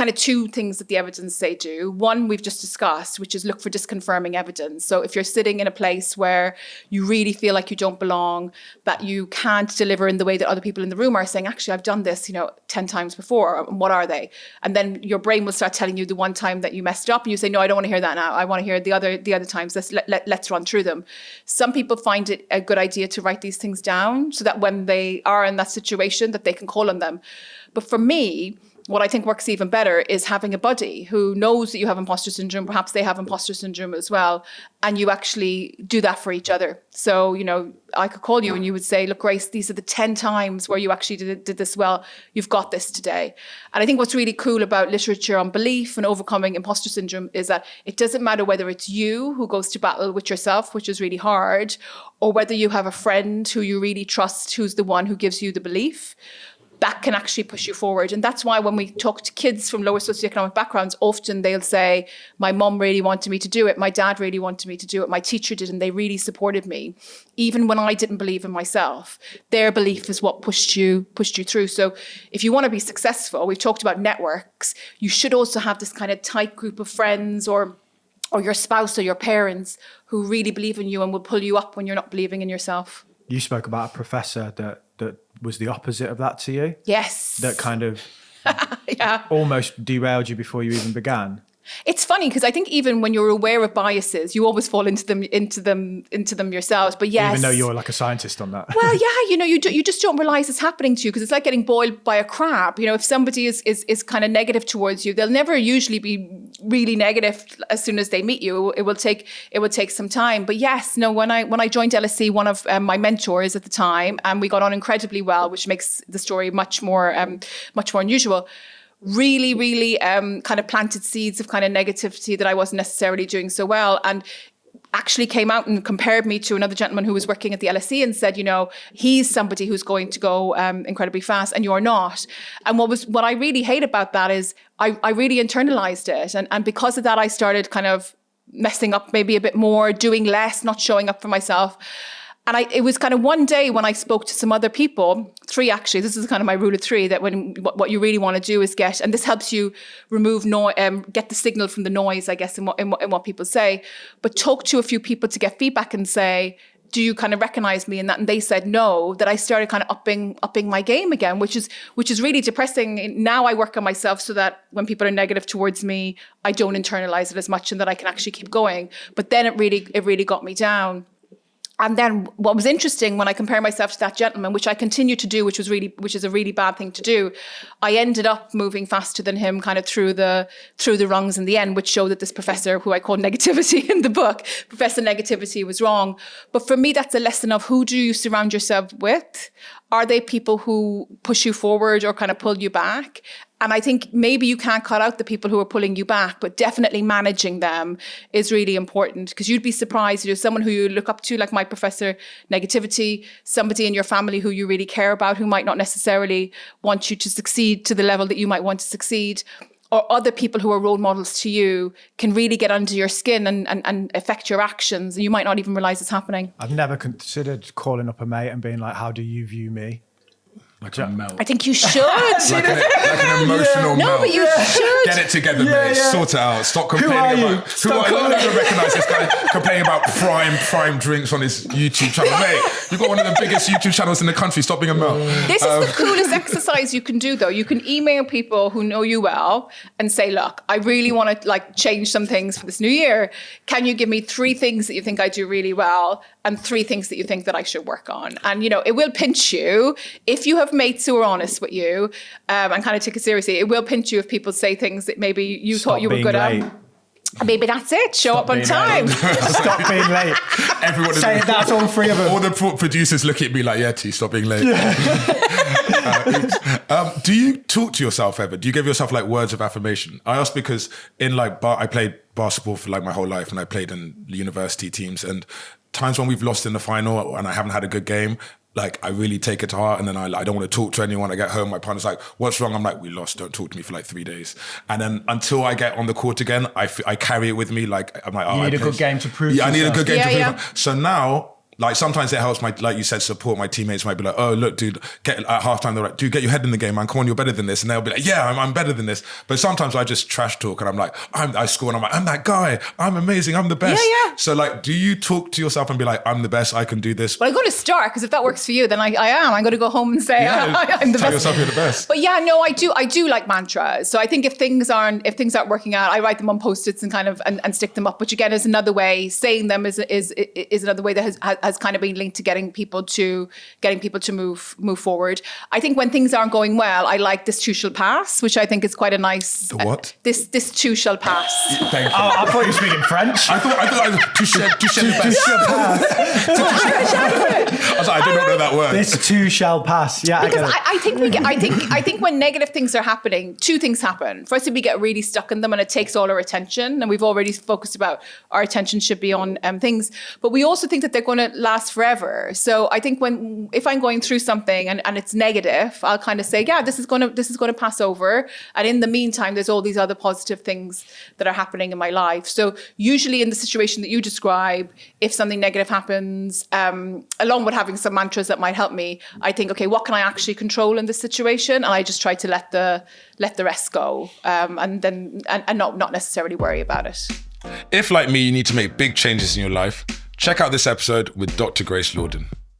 kind of two things that the evidence say do. One, we've just discussed, which is look for disconfirming evidence. So if you're sitting in a place where you really feel like you don't belong, that you can't deliver in the way that other people in the room are saying, actually, I've done this, 10 times before. What are they? And then your brain will start telling you the one time that you messed up, and you say, no, I don't want to hear that now. I want to hear the other times. Let's run through them. Some people find it a good idea to write these things down so that when they are in that situation, that they can call on them. But for me, what I think works even better is having a buddy who knows that you have imposter syndrome. Perhaps they have imposter syndrome as well. And you actually do that for each other. So, I could call you and you would say, look, Grace, these are the 10 times where you actually did this well. You've got this today. And I think what's really cool about literature on belief and overcoming imposter syndrome is that it doesn't matter whether it's you who goes to battle with yourself, which is really hard, or whether you have a friend who you really trust, who's the one who gives you the belief. That can actually push you forward. And that's why when we talk to kids from lower socioeconomic backgrounds, often they'll say, my mom really wanted me to do it. My dad really wanted me to do it. My teacher did, and they really supported me. Even when I didn't believe in myself, their belief is what pushed you through. So if you want to be successful, we've talked about networks, you should also have this kind of tight group of friends or your spouse or your parents who really believe in you and will pull you up when you're not believing in yourself. You spoke about a professor that was the opposite of that to you? Yes. That kind of yeah. almost derailed you before you even began? It's funny because I think even when you're aware of biases, you always fall into them yourselves. But yes, even though you're like a scientist on that. Well, yeah, you just don't realize it's happening to you because it's like getting boiled by a crab. If somebody is kind of negative towards you, they'll never usually be really negative as soon as they meet you. It will take some time. But yes, no, when I joined LSE, one of my mentors at the time, and we got on incredibly well, which makes the story much more unusual. Really kind of planted seeds of kind of negativity that I wasn't necessarily doing so well, and actually came out and compared me to another gentleman who was working at the LSE and said, he's somebody who's going to go incredibly fast and you're not. And what I really hate about that is I really internalized it. And because of that, I started kind of messing up maybe a bit more, doing less, not showing up for myself. And it was kind of one day when I spoke to some other people, 3 actually, this is kind of my rule of 3, that what you really want to do is and this helps you remove get the signal from the noise, I guess, in what people say, but talk to a few people to get feedback and say, do you kind of recognize me in that? And they said no, that I started kind of upping my game again, which is really depressing. Now I work on myself so that when people are negative towards me, I don't internalize it as much and that I can actually keep going. But then it really got me down. And then what was interesting when I compare myself to that gentleman, which I continue to do, which is a really bad thing to do, I ended up moving faster than him kind of through the rungs in the end, which showed that this professor, who I call negativity in the book, Professor Negativity, was wrong. But for me, that's a lesson of who do you surround yourself with? Are they people who push you forward or kind of pull you back? And I think maybe you can't cut out the people who are pulling you back, but definitely managing them is really important, because you'd be surprised, someone who you look up to, like my Professor Negativity, somebody in your family who you really care about, who might not necessarily want you to succeed to the level that you might want to succeed, or other people who are role models to you, can really get under your skin and affect your actions. And you might not even realize it's happening. I've never considered calling up a mate and being like, how do you view me? Like a melt. I think you should. like an emotional melt. No, but you should. Get it together, mate. Sort it out. Stop complaining about... Who are you? I don't recognise this guy complaining about prime drinks on his YouTube channel. Mate, you've got one of the biggest YouTube channels in the country. Stop being a melt. This is the coolest exercise you can do, though. You can email people who know you well and say, look, I really want to change some things for this new year. Can you give me 3 things that you think I do really well and 3 things that you think that I should work on? And, it will pinch you if you have mates who are honest with you and kind of take it seriously. It will pinch you if people say things that maybe you thought you were good at. Maybe that's it. Show up on time. Stop being late. Everyone say that's all 3 of them. All the producers look at me like, yeah, T, stop being late. Do you talk to yourself ever? Do you give yourself words of affirmation? I ask because in I played basketball for my whole life, and I played in university teams, and times when we've lost in the final and I haven't had a good game, I really take it to heart, and then I don't want to talk to anyone. I get home, my partner's like, what's wrong? I'm like, we lost, don't talk to me for 3 days. And then until I get on the court again, I carry it with me. I'm like, oh, you need a good game to prove I need a good game to prove. So now Like sometimes it helps like you said, support. My teammates might be like, oh, look, dude, at halftime, they're like, dude, get your head in the game, man. Come on, you're better than this. And they'll be like, yeah, I'm better than this. But sometimes I just trash talk and I'm like, I score and I'm like, I'm that guy. I'm amazing. I'm the best. Yeah. So like, do you talk to yourself and be like, I'm the best. I can do this? Well, I'm going to start, because if that works for you, then I am. I'm going to go home and say I'm the tell best. yourself you're the best. But yeah, no, I do like mantras. So I think if things aren't working out, I write them on Post-its and kind of and stick them up. Which again is another way. Saying them is another way that has kind of been linked to getting people to move forward. I think when things aren't going well, I like this too shall pass, which I think is quite a nice. The what? This too shall pass. Thank you. I thought you were speaking French. I thought tu shall pass. I was like, I do not know that word. This too shall pass. Yeah, Because I get it. I think when negative things are happening, two things happen. First, we get really stuck in them and it takes all our attention. And we've already focused about our attention should be on things. But we also think that they're going to last forever. So I think if I'm going through something and it's negative, I'll kind of say, yeah, this is going to pass over. And in the meantime, there's all these other positive things that are happening in my life. So usually in the situation that you describe, if something negative happens, along with having some mantras that might help me, I think, okay, what can I actually control in this situation? And I just try to let the rest go, and not necessarily worry about it. If, like me, you need to make big changes in your life, check out this episode with Dr. Grace Lorden.